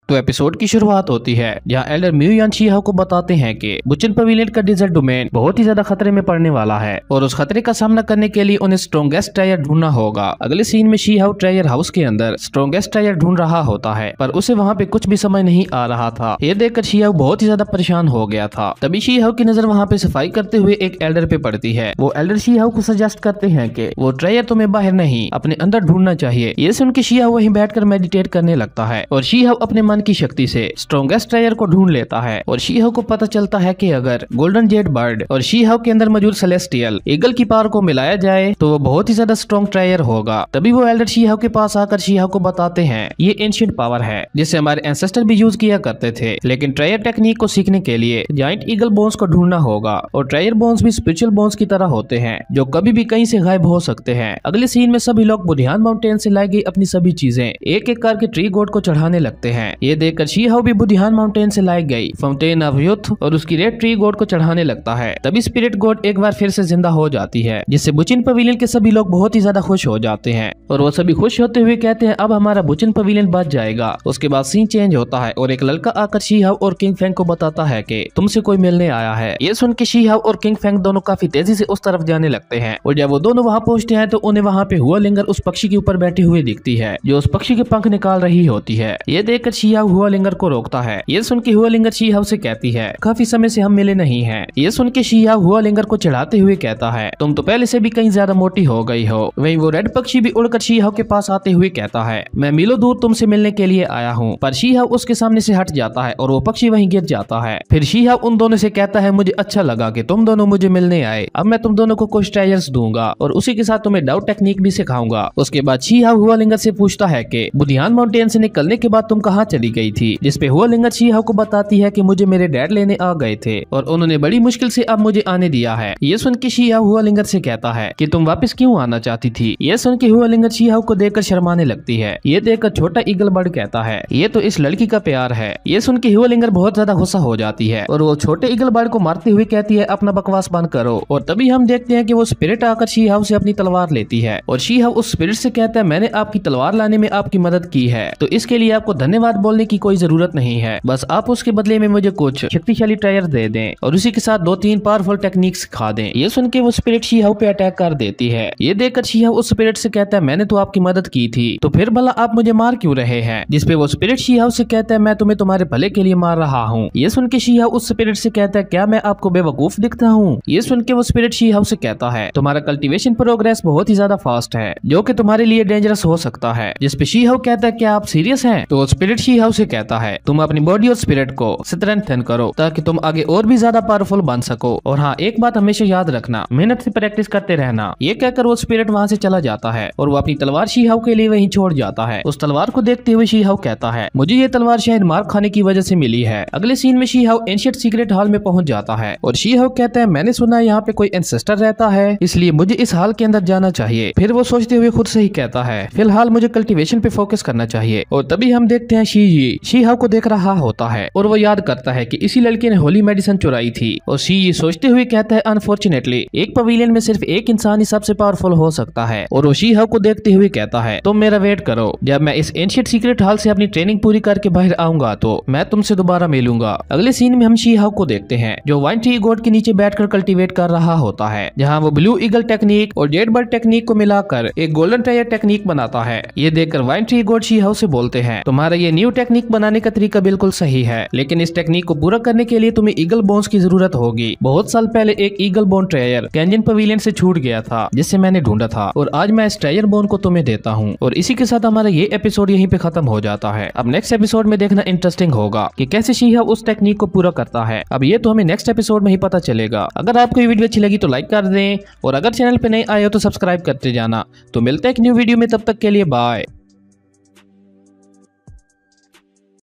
तो एपिसोड की शुरुआत होती है जहाँ एल्डर म्यू यान शी हाउ को बताते हैं कि बुचिन पवेलियन का डेजर्ट डोमेन बहुत ही ज्यादा खतरे में पड़ने वाला है और उस खतरे का सामना करने के लिए उन्हें स्ट्रॉन्गेस्ट ट्रायर ढूंढना होगा। अगले सीन में शी हाउ ट्रायर हाउस के अंदर स्ट्रॉन्गेस्ट ट्रायर ढूंढ रहा होता है, पर उसे वहाँ पे कुछ भी समझ नहीं आ रहा था। ये देखकर शी हाउ बहुत ही ज्यादा परेशान हो गया था। तभी शी हाउ की नजर वहाँ पे सफाई करते हुए एक एल्डर पे पड़ती है। वो एल्डर शी हाउ को सजेस्ट करते हैं कि वो ट्रायर तुम्हें बाहर नहीं अपने अंदर ढूंढना चाहिए। ये सुन के शी हाउ वहीं बैठकर मेडिटेट करने लगता है और शी हाउ अपने मन की शक्ति से स्ट्रॉन्गेस्ट ट्रायर को ढूंढ लेता है। और शी हाउ को पता चलता है कि अगर गोल्डन जेड बर्ड और शी हाउ के अंदर मौजूद सेलेस्टियल ईगल की पावर को मिलाया जाए तो वो बहुत ही ज्यादा स्ट्रॉन्ग ट्रायर होगा। तभी वो एल्डर शी हाउ के पास आकर शी हाउ को बताते हैं ये एंशिएंट पावर है जिसे हमारे एंसेस्टर भी यूज किया करते थे, लेकिन ट्रायर टेक्निक को सीखने के लिए जाइंट ईगल बोन्स को ढूंढना होगा। और ट्रायर बोन्स भी स्पिरिचुअल बोन्स की तरह होते हैं जो कभी भी कहीं से गायब हो सकते हैं। अगले सीन में सभी लोग बुधियान माउंटेन से लाई गई अपनी सभी चीजें एक एक करके ट्री गॉड को चढ़ाने लगते हैं। ये देखकर शी हाउ भी बुधियान माउंटेन से लाई गई फाउंटेन ऑफ यूथ और उसकी रेड ट्री गॉड को चढ़ाने लगता है। तभी स्पिरिट गॉड एक बार फिर से जिंदा हो जाती है जिससे बुचिन पवेलियन के सभी लोग बहुत ही ज्यादा खुश हो जाते हैं और वो सभी खुश होते हुए कहते हैं अब हमारा बुचिन पवेलियन बच जाएगा। उसके बाद सीन चेंज होता है और एक लड़का आकर शी हाउ और किंग फेंग को बताता है कि तुमसे कोई मिलने आया है। ये सुन के शी हाउ और किंग फेंग दोनों काफी तेजी से उस तरफ जाने लगते हैं और जब वो दोनों वहाँ पहुँचते हैं तो उन्हें वहाँ पे हुआ लिंगर उस पक्षी के ऊपर बैठी हुई दिखती है जो उस पक्षी के पंख निकाल रही होती है। ये देखकर शी हाउ हुआ लिंगर को रोकता है। ये सुन के हुआ लिंगर शी हाउ से कहती है काफी समय से हम मिले नहीं हैं। ये सुन के शी हाउ हुआ लिंगर को चढ़ाते हुए कहता है तुम तो पहले से भी कहीं ज्यादा मोटी हो गई हो। वहीं वो रेड पक्षी भी उड़कर शी हाउ के पास आते हुए कहता है मैं मीलों दूर तुमसे मिलने के लिए आया हूँ, पर शी हाउ उसके सामने से हट जाता है और वो पक्षी वहीं गिर जाता है। फिर शी हाउ उन दोनों से कहता है मुझे अच्छा लगा कि तुम दोनों मुझे मिलने आए, अब मैं तुम दोनों को कुछ ट्रायल्स दूंगा और उसी के साथ तुम्हें डाउट टेक्निक भी सिखाऊंगा। उसके बाद शी हाउ हुआ लिंगर से पूछता है कि बुधियान माउंटेन से निकलने के बाद तुम कहाँ चली गई थी, जिसपे हुआ लिंगर शी हाउ को बताती है कि मुझे मेरे डैड लेने आ गए थे और उन्होंने बड़ी मुश्किल से अब मुझे आने दिया है। ये सुन के शी हाउ हुआ लिंगर से कहता है कि तुम वापस क्यों आना चाहती थी। ये सुन के हुआ लिंगर शी हाउ को देखकर शर्माने लगती है। ये देखकर छोटा ईगल बर्ड कहता है ये तो इस लड़की का प्यार है। ये सुन के हुआ लिंगर बहुत ज्यादा गुस्सा हो जाती है और वो छोटे ईगल बर्ड को मारते हुए कहती है अपना बकवास बंद करो। और तभी हम देखते हैं कि वो स्पिरिट आकर शी हाउ से अपनी तलवार लेती है और शी हाउ उस स्पिरिट से कहता है मैंने आपकी तलवार लाने में आपकी मदद की है तो इसके लिए आपको धन्यवाद बोलने की कोई जरूरत नहीं है, बस आप उसके बदले में मुझे कुछ शक्तिशाली ट्रायर दे दें और उसी के साथ 2-3 पावरफुल टेक्निक सिखा दें। ये सुन के वो स्पिरिट शी हाउ पे अटैक कर देती है। ये देखकर शी हाउ उस स्पिरिट से कहता है मैंने तो आपकी मदद की थी तो फिर भला आप मुझे मार क्यों रहे हैं, जिसपे वो स्पिरिट शी हाउ से कहता है मैं तुम्हें तुम्हारे भले के लिए मार रहा हूँ। ये सुन के शी हाउ उस स्पिरिट से कहता है क्या मैं आपको बेवकूफ दिखता हूँ। ये सुन के वो स्पिरिट शी हाउ से कहता है तुम्हारा कल्टीवेशन प्रोग्रेस बहुत ही ज्यादा फास्ट है जो कि तुम्हारे लिए डेंजरस हो सकता है। जिसपे शी हाउ कहता है क्या आप सीरियस हैं। तो स्पिरिट शी हाउ से कहता है तुम अपनी बॉडी और स्पिरिट को स्ट्रेंथन करो ताकि तुम आगे और भी ज्यादा पावरफुल बन सको और हाँ एक बात हमेशा याद रखना मेहनत से प्रैक्टिस करते रहना। ये कहकर वो स्पिरिट वहाँ से चला जाता है और वो अपनी तलवार शी हाउ के लिए वहीं छोड़ जाता है। उस तलवार को देखते हुए शी हाउ कहता है मुझे ये तलवार शायद मार खाने की वजह से मिली है। अगले सीन में she how ancient secret hall में पहुंच जाता है और शी हाउ कहता है मैंने सुना यहाँ पे कोई एंसेस्टर रहता है इसलिए मुझे इस हाल के अंदर जाना चाहिए। फिर वो सोचते हुए खुद से ही कहता है फिलहाल मुझे कल्टीवेशन पे फोकस करना चाहिए। और तभी हम देखते हैं शी हाउ को देख रहा होता है और वो याद करता है कि इसी लड़के ने होली मेडिसिन चुराई थी और शी सोचते हुए कहता है अनफॉर्चुनेटली एक पवेलियन में सिर्फ एक इंसान ही सबसे पावरफुल हो सकता है। और वो शी हाउ को देखते हुए कहता है तुम मेरा वेट करो, जब मैं इस एंशिएंट सीक्रेट हॉल से अपनी ट्रेनिंग पूरी करके बाहर आऊंगा तो मैं तुमसे दोबारा मिलूंगा। अगले सीन में हम शी हाउ को देखते हैं जो वाइन ट्री गॉड के नीचे बैठकर कल्टीवेट कर रहा होता है जहाँ वो ब्लू ईगल टेक्निक और जेड बर्ड टेक्निक को मिलाकर एक गोल्डन ट्रायर टेक्निक बनाता है। ये देखकर wine tree God she how से बोलते हैं तुम्हारा ये न्यू टेक्निक बनाने का तरीका बिल्कुल सही है, लेकिन इस टेक्निक को पूरा करने के लिए तुम्हें ईगल बोन्स की जरूरत होगी। बहुत साल पहले एक ईगल बोन ट्रायर कैंजन पवेलियन से छूट गया था जिससे मैंने ढूंढा था और आज मैं इस ट्रायर बोन को तुम्हें देता हूँ। और इसी के साथ हमारा ये एपिसोड यहीं पे खत्म हो जाता है। अब नेक्स्ट एपिसोड में देखना इंटरेस्टिंग होगा कि कैसे शी हाउ उस टेक्निक को पूरा करता है। अब ये तो हमें नेक्स्ट एपिसोड में ही पता चलेगा। अगर आपको ये वीडियो अच्छी लगी तो लाइक कर दें और अगर चैनल पे नए आए हो तो सब्सक्राइब करते जाना। तो मिलते हैं एक न्यू वीडियो में, तब तक के लिए बाय।